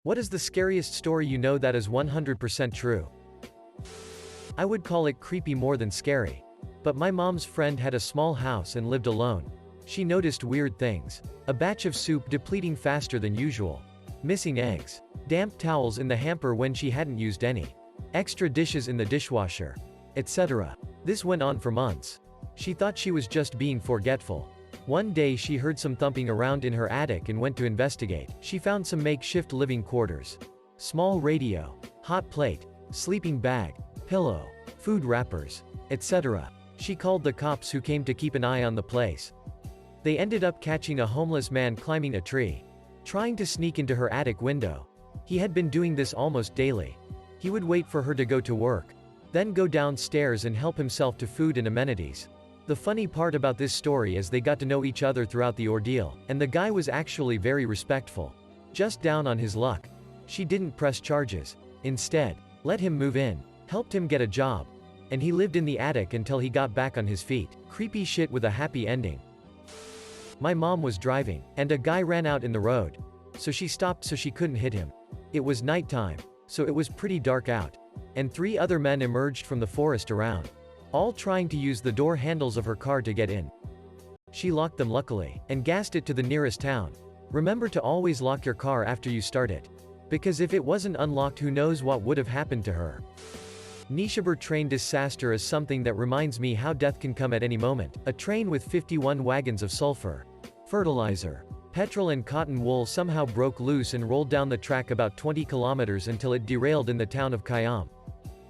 What is the scariest story you know that is 100% true? I would call it creepy more than scary. But my mom's friend had a small house and lived alone. She noticed weird things. A batch of soup depleting faster than usual. Missing eggs. Damp towels in the hamper when she hadn't used any. Extra dishes in the dishwasher. Etc. This went on for months. She thought she was just being forgetful. One day she heard some thumping around in her attic and went to investigate. She found some makeshift living quarters. Small radio. Hot plate. Sleeping bag. Pillow. Food wrappers. Etc. She called the cops who came to keep an eye on the place. They ended up catching a homeless man climbing a tree, trying to sneak into her attic window. He had been doing this almost daily. He would wait for her to go to work, then go downstairs and help himself to food and amenities. The funny part about this story is they got to know each other throughout the ordeal, and the guy was actually very respectful. Just down on his luck. She didn't press charges. Instead, let him move in, helped him get a job, and he lived in the attic until he got back on his feet. Creepy shit with a happy ending. My mom was driving, and a guy ran out in the road. So she stopped so she couldn't hit him. It was nighttime, so it was pretty dark out. And 3 other men emerged from the forest around, all trying to use the door handles of her car to get in. She locked them luckily, and gassed it to the nearest town. Remember to always lock your car after you start it. Because if it wasn't unlocked, who knows what would have happened to her. Nishabur train disaster is something that reminds me how death can come at any moment. A train with 51 wagons of sulfur, fertilizer, petrol and cotton wool somehow broke loose and rolled down the track about 20 kilometers until it derailed in the town of Qayyam,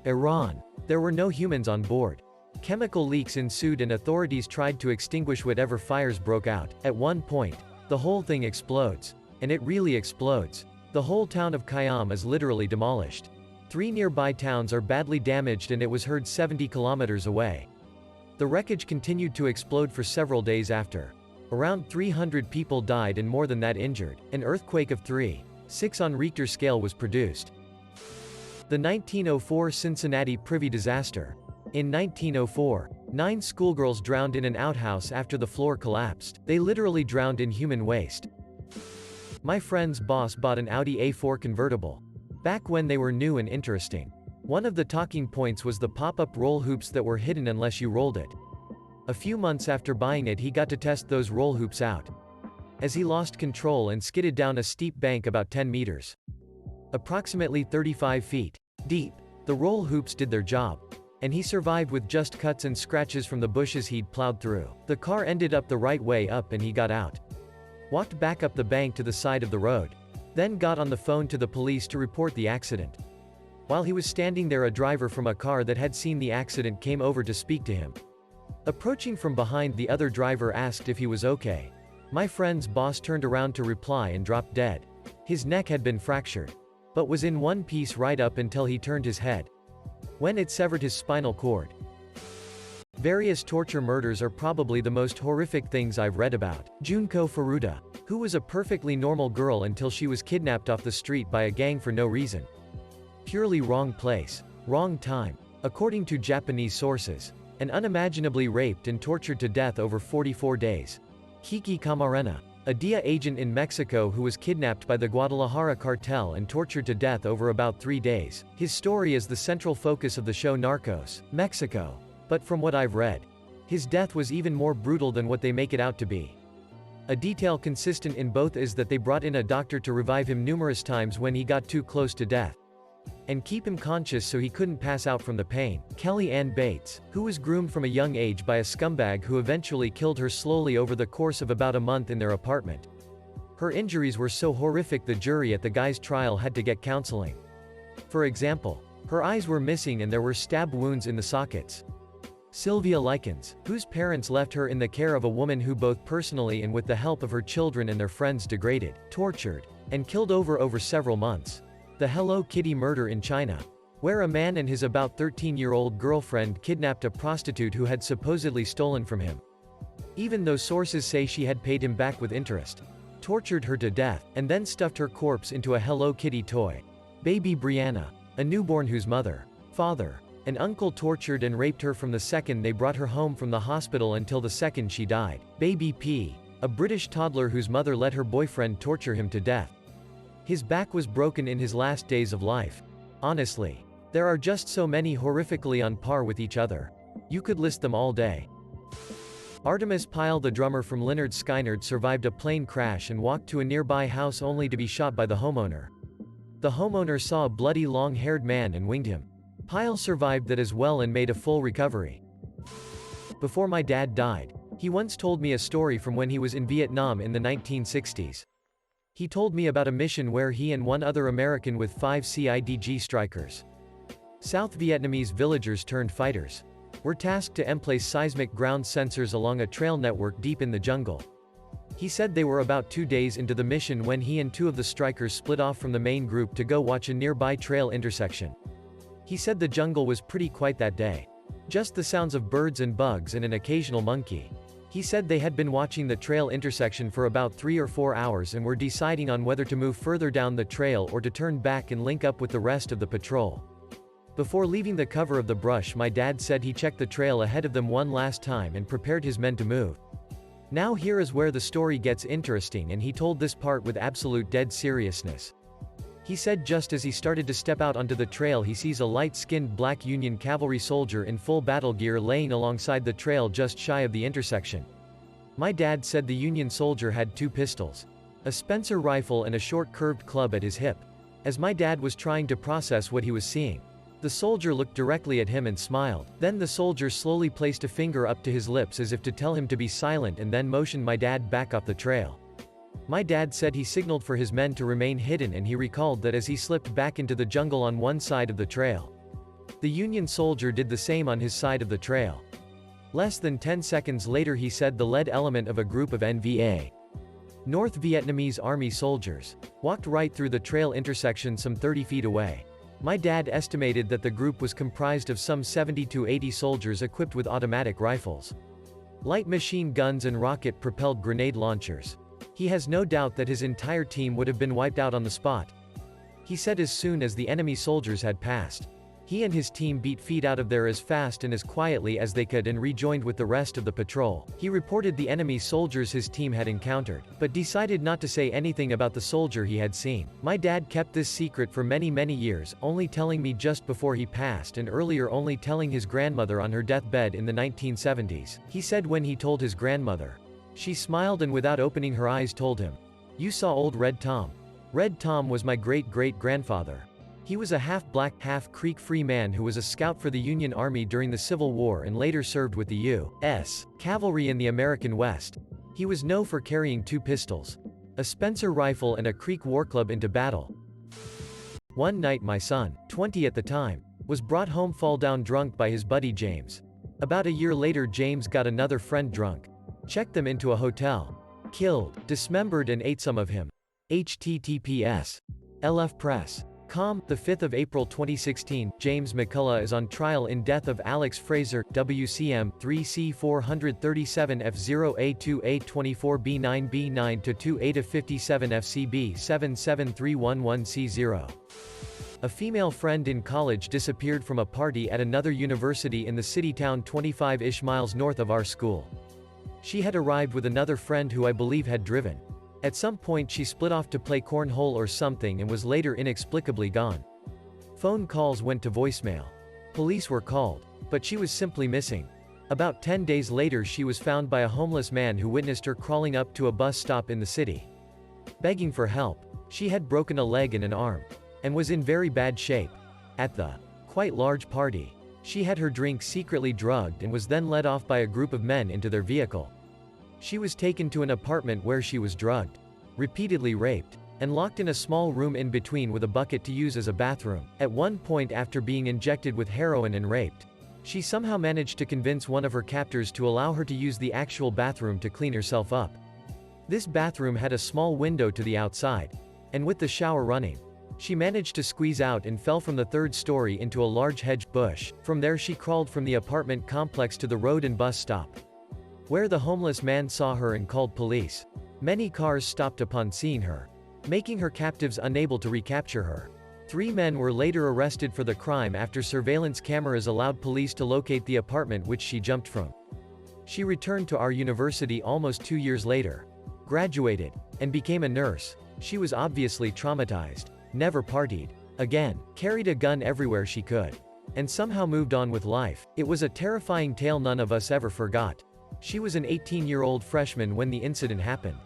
Iran. There were no humans on board. Chemical leaks ensued and authorities tried to extinguish whatever fires broke out. At one point, the whole thing explodes. And it really explodes. The whole town of Qayyam is literally demolished. 3 nearby towns are badly damaged and it was heard 70 kilometers away. The wreckage continued to explode for several days after. Around 300 people died and more than that injured. An earthquake of 3.6 on Richter scale was produced. The 1904 Cincinnati Privy disaster. In 1904, 9 schoolgirls drowned in an outhouse after the floor collapsed. They literally drowned in human waste. My friend's boss bought an Audi A4 convertible. Back when they were new and interesting. One of the talking points was the pop-up roll hoops that were hidden unless you rolled it. A few months after buying it, he got to test those roll hoops out. As he lost control and skidded down a steep bank about 10 meters. Approximately 35 feet deep. The roll hoops did their job. And he survived with just cuts and scratches from the bushes he'd plowed through. The car ended up the right way up and he got out. Walked back up the bank to the side of the road. Then got on the phone to the police to report the accident. While he was standing there, a driver from a car that had seen the accident came over to speak to him. Approaching from behind, the other driver asked if he was okay. My friend's boss turned around to reply and dropped dead. His neck had been fractured, but was in one piece right up until he turned his head, when it severed his spinal cord. Various torture murders are probably the most horrific things I've read about. Junko Furuta, who was a perfectly normal girl until she was kidnapped off the street by a gang for no reason. Purely wrong place, wrong time. According to Japanese sources, and unimaginably raped and tortured to death over 44 days. Kiki Camarena, a DEA agent in Mexico who was kidnapped by the Guadalajara cartel and tortured to death over about 3 days. His story is the central focus of the show Narcos, Mexico. But from what I've read, his death was even more brutal than what they make it out to be. A detail consistent in both is that they brought in a doctor to revive him numerous times when he got too close to death, and keep him conscious so he couldn't pass out from the pain. Kelly Ann Bates, who was groomed from a young age by a scumbag who eventually killed her slowly over the course of about a month in their apartment. Her injuries were so horrific the jury at the guy's trial had to get counseling. For example, her eyes were missing and there were stab wounds in the sockets. Sylvia Likens, whose parents left her in the care of a woman who both personally and with the help of her children and their friends degraded, tortured, and killed over several months. The Hello Kitty murder in China, where a man and his about 13-year-old girlfriend kidnapped a prostitute who had supposedly stolen from him. Even though sources say she had paid him back with interest. Tortured her to death, and then stuffed her corpse into a Hello Kitty toy. Baby Brianna, a newborn whose mother, father, and uncle tortured and raped her from the second they brought her home from the hospital until the second she died. Baby P, a British toddler whose mother let her boyfriend torture him to death. His back was broken in his last days of life. Honestly. There are just so many horrifically on par with each other. You could list them all day. Artemis Pyle, the drummer from Lynyrd Skynyrd, survived a plane crash and walked to a nearby house only to be shot by the homeowner. The homeowner saw a bloody long-haired man and winged him. Pyle survived that as well and made a full recovery. Before my dad died, he once told me a story from when he was in Vietnam in the 1960s. He told me about a mission where he and one other American with 5 CIDG strikers, South Vietnamese villagers turned fighters, were tasked to emplace seismic ground sensors along a trail network deep in the jungle. He said they were about 2 days into the mission when he and 2 of the strikers split off from the main group to go watch a nearby trail intersection. He said the jungle was pretty quiet that day. Just the sounds of birds and bugs and an occasional monkey. He said they had been watching the trail intersection for about 3 or 4 hours and were deciding on whether to move further down the trail or to turn back and link up with the rest of the patrol. Before leaving the cover of the brush, my dad said he checked the trail ahead of them one last time and prepared his men to move. Now here is where the story gets interesting, and he told this part with absolute dead seriousness. He said just as he started to step out onto the trail, he sees a light-skinned black Union cavalry soldier in full battle gear laying alongside the trail just shy of the intersection. My dad said the Union soldier had 2 pistols, a Spencer rifle and a short curved club at his hip. As my dad was trying to process what he was seeing, the soldier looked directly at him and smiled. Then the soldier slowly placed a finger up to his lips as if to tell him to be silent, and then motioned my dad back off the trail. My dad said he signaled for his men to remain hidden, and he recalled that as he slipped back into the jungle on one side of the trail, the Union soldier did the same on his side of the trail. Less than 10 seconds later, he said the lead element of a group of NVA, North Vietnamese Army soldiers, walked right through the trail intersection some 30 feet away. My dad estimated that the group was comprised of some 70 to 80 soldiers equipped with automatic rifles, light machine guns and rocket-propelled grenade launchers. He has no doubt that his entire team would have been wiped out on the spot. He said as soon as the enemy soldiers had passed, he and his team beat feet out of there as fast and as quietly as they could and rejoined with the rest of the patrol. He reported the enemy soldiers his team had encountered, but decided not to say anything about the soldier he had seen. My dad kept this secret for many years, only telling me just before he passed, and earlier only telling his grandmother on her deathbed in the 1970s. He said when he told his grandmother, she smiled and without opening her eyes told him, "You saw old Red Tom. Red Tom was my great-great-grandfather. He was a half-black, half-Creek free man who was a scout for the Union Army during the Civil War and later served with the U.S. Cavalry in the American West. He was known for carrying 2 pistols, a Spencer rifle and a Creek war club into battle. One night my son, 20 at the time, was brought home fall down drunk by his buddy James. About a year later, James got another friend drunk, checked them into a hotel, killed, dismembered and ate some of him. https. LFpress.com. The 5th of April 2016, James McCullough is on trial in death of Alex Fraser, WCM 3C437F0A2824B9B9-2857FCB 77311C0. A female friend in college disappeared from a party at another university in the city town 25-ish miles north of our school. She had arrived with another friend who I believe had driven. At some point she split off to play cornhole or something and was later inexplicably gone. Phone calls went to voicemail. Police were called, but she was simply missing. About 10 days later she was found by a homeless man who witnessed her crawling up to a bus stop in the city, begging for help. She had broken a leg and an arm, and was in very bad shape. At the quite large party, she had her drink secretly drugged and was then led off by a group of men into their vehicle. She was taken to an apartment where she was drugged, repeatedly raped, and locked in a small room in between with a bucket to use as a bathroom. At one point, after being injected with heroin and raped, she somehow managed to convince one of her captors to allow her to use the actual bathroom to clean herself up. This bathroom had a small window to the outside, and with the shower running, she managed to squeeze out and fell from the 3rd story into a large hedge bush. From there she crawled from the apartment complex to the road and bus stop, where the homeless man saw her and called police. Many cars stopped upon seeing her, making her captives unable to recapture her. 3 men were later arrested for the crime after surveillance cameras allowed police to locate the apartment which she jumped from. She returned to our university almost 2 years later, graduated, and became a nurse. She was obviously traumatized. Never partied again, carried a gun everywhere she could, and somehow moved on with life. It was a terrifying tale none of us ever forgot. She was an 18-year-old freshman when the incident happened.